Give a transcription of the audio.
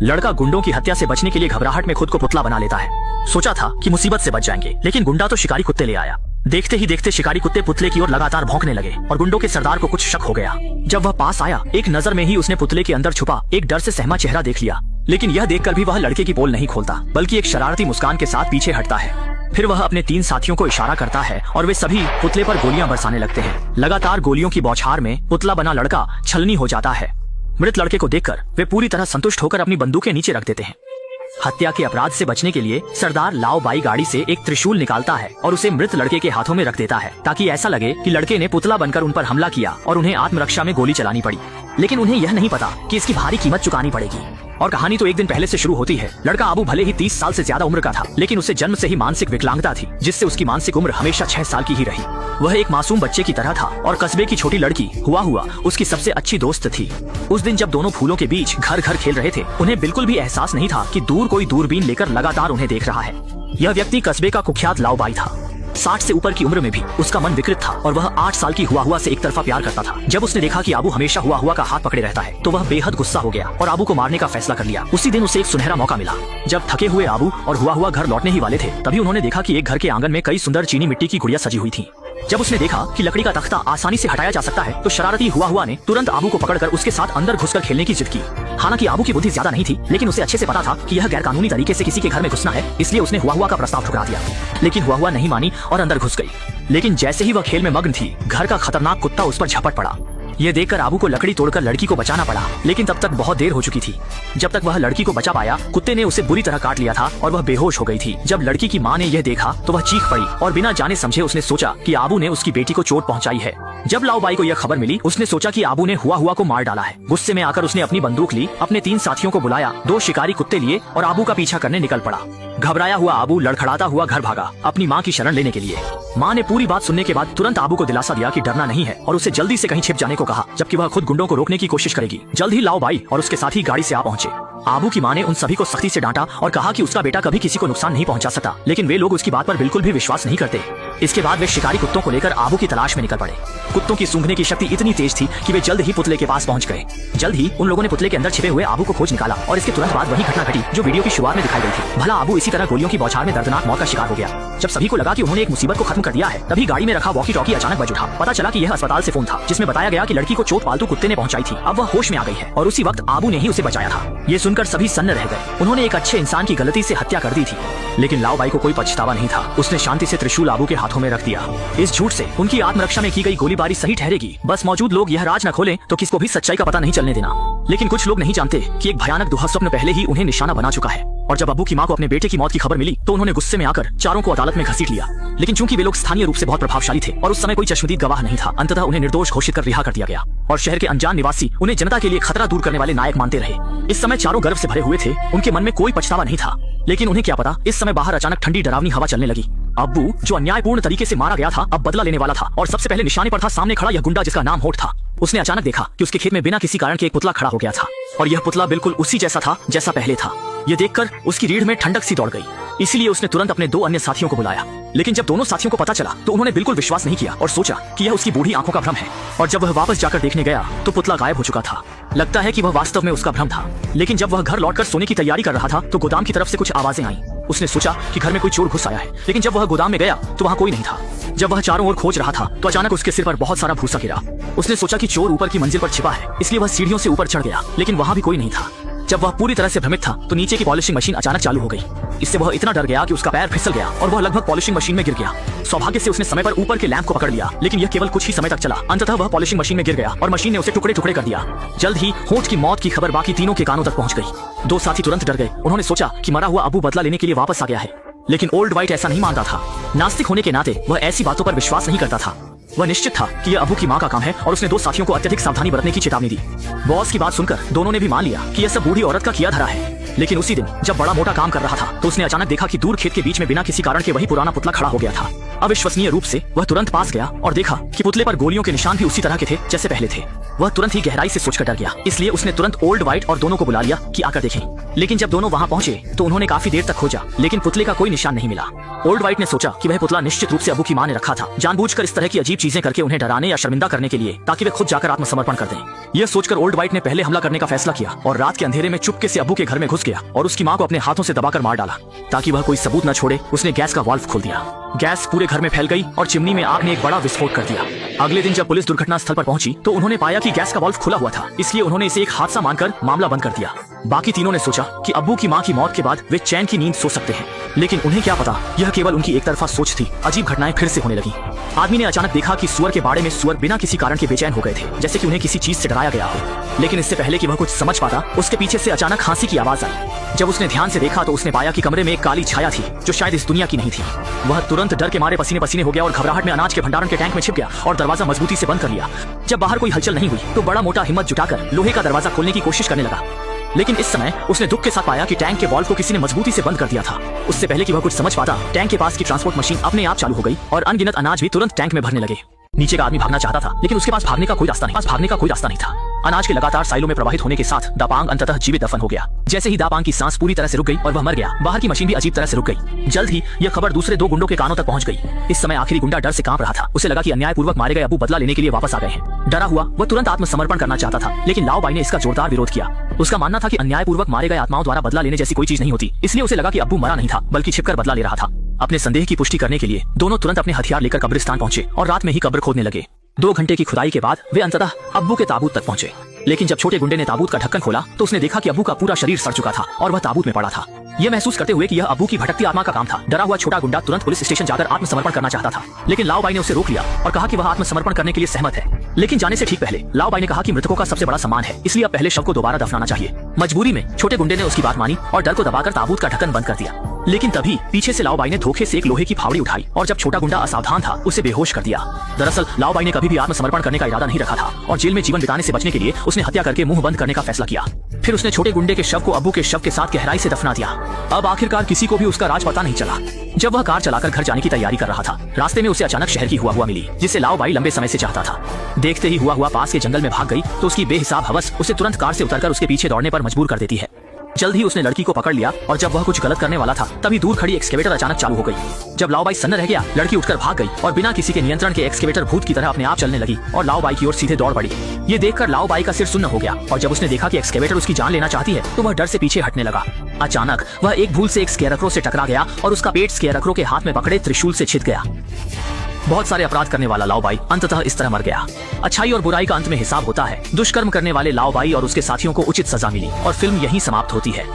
लड़का गुंडों की हत्या से बचने के लिए घबराहट में खुद को पुतला बना लेता है। सोचा था कि मुसीबत से बच जाएंगे, लेकिन गुंडा तो शिकारी कुत्ते ले आया। देखते ही देखते शिकारी कुत्ते पुतले की ओर लगातार भौंकने लगे और गुंडों के सरदार को कुछ शक हो गया। जब वह पास आया, एक नजर में ही उसने पुतले के अंदर छुपा एक डर से सहमा चेहरा देख लिया। लेकिन यह देखकर भी वह लड़के की पोल नहीं खोलता, बल्कि एक शरारती मुस्कान के साथ पीछे हटता है। फिर वह अपने 3 साथियों को इशारा करता है और वे सभी पुतले पर गोलियां बरसाने लगते हैं। लगातार गोलियों की बौछार में पुतला बना लड़का छलनी हो जाता है। मृत लड़के को देखकर वे पूरी तरह संतुष्ट होकर अपनी बंदूकें नीचे रख देते हैं। हत्या के अपराध से बचने के लिए सरदार लाओ बाई गाड़ी से एक त्रिशूल निकालता है और उसे मृत लड़के के हाथों में रख देता है, ताकि ऐसा लगे कि लड़के ने पुतला बनकर उन पर हमला किया और उन्हें आत्मरक्षा में गोली चलानी पड़ी। लेकिन उन्हें यह नहीं पता कि इसकी भारी कीमत चुकानी पड़ेगी। और कहानी तो एक दिन पहले से शुरू होती है। लड़का अबू भले ही 30 साल से ज्यादा उम्र का था, लेकिन उसे जन्म से ही मानसिक विकलांगता थी, जिससे उसकी मानसिक उम्र हमेशा 6 साल की ही रही। वह एक मासूम बच्चे की तरह था और कस्बे की छोटी लड़की हुआ उसकी सबसे अच्छी दोस्त थी। उस दिन जब दोनों फूलों के बीच घर घर खेल रहे थे, उन्हें बिल्कुल भी एहसास नहीं था कि दूर कोई दूरबीन लेकर लगातार उन्हें देख रहा है। यह व्यक्ति कस्बे का कुख्यात लाओ बाई था। 60 से ऊपर की उम्र में भी उसका मन विकृत था और वह 8 साल की हुआ से एक तरफा प्यार करता था। जब उसने देखा कि आबू हमेशा हुआ का हाथ पकड़े रहता है, तो वह बेहद गुस्सा हो गया और आबू को मारने का फैसला कर लिया। उसी दिन उसे एक सुनहरा मौका मिला। जब थके हुए आबू और हुआ घर लौटने ही वाले थे, तभी उन्होंने देखा कि एक घर के आंगन में कई सुंदर चीनी मिट्टी की गुड़िया सजी हुई थी। जब उसने देखा कि लकड़ी का तख्ता आसानी से हटाया जा सकता है, तो शरारती हुआ ने तुरंत आबू को पकड़कर उसके साथ अंदर घुसकर खेलने की जिद की। हालांकि आबू की बुद्धि ज्यादा नहीं थी, लेकिन उसे अच्छे से पता था कि यह गैरकानूनी तरीके से किसी के घर में घुसना है, इसलिए उसने हुआ का प्रस्ताव ठुकरा दिया। लेकिन हुआ नहीं मानी और अंदर घुस गई। लेकिन जैसे ही वह खेल में मग्न थी, घर का खतरनाक कुत्ता उस पर झपट पड़ा। यह देखकर आबू को लकड़ी तोड़कर लड़की को बचाना पड़ा, लेकिन तब तक बहुत देर हो चुकी थी। जब तक वह लड़की को बचा पाया, कुत्ते ने उसे बुरी तरह काट लिया था और वह बेहोश हो गई थी। जब लड़की की मां ने यह देखा, तो वह चीख पड़ी और बिना जाने समझे उसने सोचा कि आबू ने उसकी बेटी को चोट पहुंचाई है। जब लाओ बाई को यह खबर मिली, उसने सोचा कि आबू ने हुआ को मार डाला है। गुस्से में आकर उसने अपनी बंदूक ली, अपने 3 साथियों को बुलाया, 2 शिकारी कुत्ते लिए और आबू का पीछा करने निकल पड़ा। घबराया हुआ आबू लड़खड़ाता हुआ घर भागा, अपनी मां की शरण लेने के लिए। मां ने पूरी बात सुनने के बाद तुरंत आबू को दिलासा दिया कि डरना नहीं है और उसे जल्दी से कहीं छिप जाने को कहा, जबकि वह खुद गुंडों को रोकने की कोशिश करेगी। जल्द ही लाओ बाई और उसके साथी गाड़ी से आ पहुंचे। आबू की मां ने उन सभी को सख्ती से डांटा और कहा कि उसका बेटा कभी किसी को नुकसान नहीं पहुंचा सकता, लेकिन वे लोग उसकी बात पर बिल्कुल भी विश्वास नहीं करते। इसके बाद वे शिकारी कुत्तों को लेकर आबू की तलाश में निकल पड़े। कुत्तों की सूंघने की शक्ति इतनी तेज थी कि वे जल्द ही पुतले के पास पहुंच गए। जल्द ही उन लोगों ने पुतले के अंदर छिपे हुए आबू को खोज निकाला और इसके तुरंत बाद वही घटना घटी जो वीडियो की शुरुआत में दिखाई गई थी। भला आबू इसी तरह गोलियों की बौछार में दर्दनाक मौत का शिकार हो गया। जब सभी को लगा कि उन्होंने एक मुसीबत को खत्म कर दिया है, तभी गाड़ी में रखा वॉकी टॉकी अचानक बज उठा। पता चला कि यह अस्पताल से फोन था, जिसमें बताया गया कि लड़की को चोट पालतू कुत्ते ने पहुंचाई थी। अब वह होश में आ गई है और उसी वक्त आबू ने ही उसे बचाया था। ये सुनकर सभी सन्न रह गए। उन्होंने एक अच्छे इंसान की गलती से हत्या कर दी थी, लेकिन लाओ बाई को कोई पछतावा नहीं था। उसने शांति से त्रिशूल आबू के हाथों में रख दिया। इस झूठ से उनकी आत्मरक्षा में की गई गोलीबारी सही ठहरेगी। बस मौजूद लोग यह राज न खोलें तो किसको भी सच्चाई का पता नहीं चलने देना। लेकिन कुछ लोग नहीं जानते कि एक भयानक दुस्वप्न पहले ही उन्हें निशाना बना चुका है। और जब अबू की मां को अपने बेटे की मौत की खबर मिली, तो उन्होंने गुस्से में आकर चारों को अदालत में घसीट लिया। लेकिन चूंकि वे लोग स्थानीय रूप से बहुत प्रभावशाली थे और उस समय कोई चश्मदीद गवाह नहीं था, अंततः उन्हें निर्दोष घोषित कर रिहा कर दिया गया और शहर के अनजान निवासी उन्हें जनता के लिए खतरा दूर करने वाले नायक मानते रहे। इस समय चारों गर्व से भरे हुए थे, उनके मन में कोई पछतावा नहीं था। लेकिन उन्हें क्या पता, इस समय बाहर अचानक ठंडी डरावनी हवा चलने लगी। अब्बू, जो अन्यायपूर्ण तरीके से मारा गया था, अब बदला लेने वाला था और सबसे पहले निशाने पर था सामने खड़ा यह गुंडा जिसका नाम होठ था। उसने अचानक देखा कि उसके खेत में बिना किसी कारण के एक पुतला खड़ा हो गया था और यह पुतला बिल्कुल उसी जैसा था जैसा पहले था। यह देखकर उसकी रीढ़ में ठंडक सी दौड़ गई, इसलिए उसने तुरंत अपने 2 अन्य साथियों को बुलाया। लेकिन जब दोनों साथियों को पता चला, तो उन्होंने बिल्कुल विश्वास नहीं किया और सोचा कि यह उसकी बूढ़ी आंखों का भ्रम है। और जब वह वापस जाकर देखने गया, तो पुतला गायब हो चुका था। लगता है कि वह वास्तव में उसका भ्रम था। लेकिन जब वह घर लौटकर सोने की तैयारी कर रहा था, तो गोदाम की तरफ से कुछ आवाजें आईं। उसने सोचा कि घर में कोई चोर घुस आया है, लेकिन जब वह गोदाम में गया तो वहाँ कोई नहीं था। जब वह चारों ओर खोज रहा था, तो अचानक उसके सिर पर बहुत सारा भूसा गिरा। उसने सोचा कि चोर ऊपर की मंजिल पर छिपा है, इसलिए वह सीढ़ियों से ऊपर चढ़ गया, लेकिन वहाँ भी कोई नहीं था। जब वह पूरी तरह से भ्रमित था, तो नीचे की पॉलिशिंग मशीन अचानक चालू हो गई। इससे वह इतना डर गया कि उसका पैर फिसल गया और वह लगभग पॉलिशिंग मशीन में गिर गया। सौभाग्य से उसने समय पर ऊपर के लैंप को पकड़ लिया, लेकिन यह केवल कुछ ही समय तक चला। अंततः वह पॉलिशिंग मशीन में गिर गया और मशीन ने उसे टुकड़े टुकड़े कर दिया। जल्द ही होठ की मौत की खबर बाकी तीनों के कानों तक पहुंच गई। 2 साथी तुरंत डर गए। उन्होंने सोचा कि मरा हुआ अबू बदला लेने के लिए वापस आ गया है, लेकिन ओल्ड वाइट ऐसा नहीं मानता था। नास्तिक होने के नाते वह ऐसी बातों पर विश्वास नहीं करता था। वह निश्चित था कि यह अबू की मां का काम है और उसने 2 साथियों को अत्यधिक सावधानी बरतने की चेतावनी दी। बॉस की बात सुनकर दोनों ने भी मान लिया कि यह सब बूढ़ी औरत का किया धरा है। लेकिन उसी दिन जब बड़ा मोटा काम कर रहा था तो उसने अचानक देखा कि दूर खेत के बीच में बिना किसी कारण के वही पुराना पुतला खड़ा हो गया था। अविश्वसनीय रूप से वह तुरंत पास गया और देखा कि पुतले पर गोलियों के निशान भी उसी तरह के थे जैसे पहले थे। वह तुरंत ही गहराई से सोचकर डर गया, इसलिए उसने तुरंत ओल्ड व्हाइट और दोनों को बुला लिया कि आकर देखें। लेकिन जब दोनों वहां पहुंचे तो उन्होंने काफी देर तक खोजा, लेकिन पुतले का कोई निशान नहीं मिला। ओल्ड व्हाइट ने सोचा कि वह पुतला निश्चित रूप से अबू की मां ने रखा था, जानबूझकर इस तरह की अजीब चीजें करके उन्हें डराने या शर्मिंदा करने के लिए, ताकि वे खुद जाकर आत्मसमर्पण कर दें। यह सोचकर ओल्ड व्हाइट ने पहले हमला करने का फैसला किया और रात के अंधेरे में चुपके से अबू के घर में घुस गया और उसकी मां को अपने हाथों से दबाकर मार डाला। ताकि वह कोई सबूत न छोड़े, उसने गैस का वाल्व खोल दिया। गैस पूरे घर में फैल गई और चिमनी में आग ने एक बड़ा विस्फोट कर दिया। अगले दिन जब पुलिस दुर्घटना स्थल पर पहुंची तो उन्होंने पाया कि गैस का वाल्व खुला हुआ था, इसलिए उन्होंने इसे एक हादसा मानकर मामला बंद कर दिया। बाकी तीनों ने सोचा कि अब्बू की मां की मौत के बाद वे चैन की नींद सो सकते हैं, लेकिन उन्हें क्या पता यह केवल उनकी एक तरफा सोच थी। अजीब घटनाएं फिर से होने लगी। आदमी ने अचानक देखा कि सुअर के बाड़े में सुअर बिना किसी कारण के बेचैन हो गए थे, जैसे कि उन्हें किसी चीज से डराया गया हो। लेकिन इससे पहले कि वह कुछ समझ पाता, उसके पीछे से अचानक खांसी की आवाज आई। जब उसने ध्यान से देखा तो उसने पाया कि कमरे में एक काली छाया थी जो शायद इस दुनिया की नहीं थी। वह तुरंत डर के मारे पसीने पसीने हो गया और घबराहट में अनाज के भंडारण के टैंक में छिप गया और दरवाजा मजबूती से बंद कर लिया। जब बाहर कोई हलचल नहीं हुई तो बड़ा मोटा हिम्मत जुटाकर लोहे का दरवाजा खोलने की कोशिश करने लगा, लेकिन इस समय उसने दुख के साथ पाया कि टैंक के वाल्व को किसी ने मजबूती से बंद कर दिया था। उससे पहले कि वह कुछ समझ पाता, टैंक के पास की ट्रांसपोर्ट मशीन अपने आप चालू हो गई और अनगिनत अनाज भी तुरंत टैंक में भरने लगे। नीचे का आदमी भागना चाहता था, लेकिन उसके पास भागने का कोई रास्ता नहीं था। अनाज के लगातार साइलों में प्रवाहित होने के साथ दापांग अंततः जीवित दफन हो गया। जैसे ही दापांग की सांस पूरी तरह से रुक गई और वह मर गया, बाहर की मशीन भी अजीब तरह से रुक गई। जल्द ही यह खबर दूसरे दो गुंडों के कानों तक पहुंच गई। इस समय आखिरी गुंडा डर से कांप रहा था। उसे लगा कि अन्यायपूर्वक मारे गए अबू बदला लेने के लिए वापस आ गए हैं। डरा हुआ वह तुरंत आत्मसमर्पण करना चाहता था, लेकिन लाओ बाई ने इसका जोरदार विरोध किया। उसका मानना था कि अन्यायपूर्वक मारे गए आत्माओं द्वारा बदला लेने जैसी कोई चीज नहीं होती, इसलिए उसे लगा कि अब्बू मरा नहीं था बल्कि छिपकर बदला ले रहा था। अपने संदेह की पुष्टि करने के लिए दोनों तुरंत अपने हथियार लेकर कब्रिस्तान पहुंचे और रात में ही कब्र खोदने लगे। 2 घंटे की खुदाई के बाद वे अंततः अब्बू के ताबूत तक पहुंचे। लेकिन जब छोटे गुंडे ने ताबूत का ढक्कन खोला तो उसने देखा कि अब्बू का पूरा शरीर सड़ चुका था और वह ताबूत में पड़ा था। यह महसूस करते हुए कि यह अब्बू की भटकती आत्मा का काम था, डरा हुआ छोटा गुंडा तुरंत पुलिस स्टेशन जाकर आत्मसमर्पण करना चाहता था, लेकिन लाओ बाई ने उसे रोक लिया और कहा कि वह आत्मसमर्पण करने के लिए सहमत है। लेकिन जाने से ठीक पहले लाओ बाई ने कहा कि मृतकों का सबसे बड़ा सम्मान है, इसलिए अब पहले शव को दोबारा दफनाना चाहिए। मजबूरी में छोटे गुंडे ने उसकी बात मानी और डर को दबाकर ताबूत का ढक्कन बंद कर दिया। लेकिन तभी पीछे से लाओ बाई ने धोखे से एक लोहे की फावड़ी उठाई और जब छोटा गुंडा असावधान था उसे बेहोश कर दिया। दरअसल लाओ बाई ने कभी भी आत्मसमर्पण करने का इरादा नहीं रखा था और जेल में जीवन बिताने से बचने के लिए उसने हत्या करके मुंह बंद करने का फैसला किया। फिर उसने छोटे गुंडे के शव को अब्बू के शव के साथ गहराई से दफना दिया। अब आखिरकार किसी को भी उसका राज पता नहीं चला। जब वह कार चलाकर घर जाने की तैयारी कर रहा था, रास्ते में उसे अचानक शहर की हुआ मिली, जिसे लाओ बाई लंबे समय से चाहता था। देखते ही हुआ पास के जंगल में भाग गई तो उसकी बेहिसाब हवस उसे तुरंत कार से उतरकर उसके पीछे दौड़ने पर मजबूर कर देती है। जल्द ही उसने लड़की को पकड़ लिया और जब वह कुछ गलत करने वाला था तभी दूर खड़ी एक्सकेवेटर अचानक चालू हो गई। जब लाओ बाई सन्न रह गया, लड़की उठकर भाग गई और बिना किसी के नियंत्रण के एक्सकेवेटर भूत की तरह अपने आप चलने लगी और लाओ बाई की ओर सीधे दौड़ पड़ी। ये देखकर लाओ बाई का सिर सुन्न हो गया और जब उसने देखा कि एक्सकेवेटर उसकी जान लेना चाहती है तो वह डर से पीछे हटने लगा। अचानक वह एक भूल से एक स्केयरक्रो से टकरा गया और उसका पेट स्केयरक्रो के हाथ में पकड़े त्रिशूल से छिद गया। बहुत सारे अपराध करने वाला लाओ बाई अंततः इस तरह मर गया। अच्छाई और बुराई का अंत में हिसाब होता है। दुष्कर्म करने वाले लाओ बाई और उसके साथियों को उचित सजा मिली और फिल्म यहीं समाप्त होती है।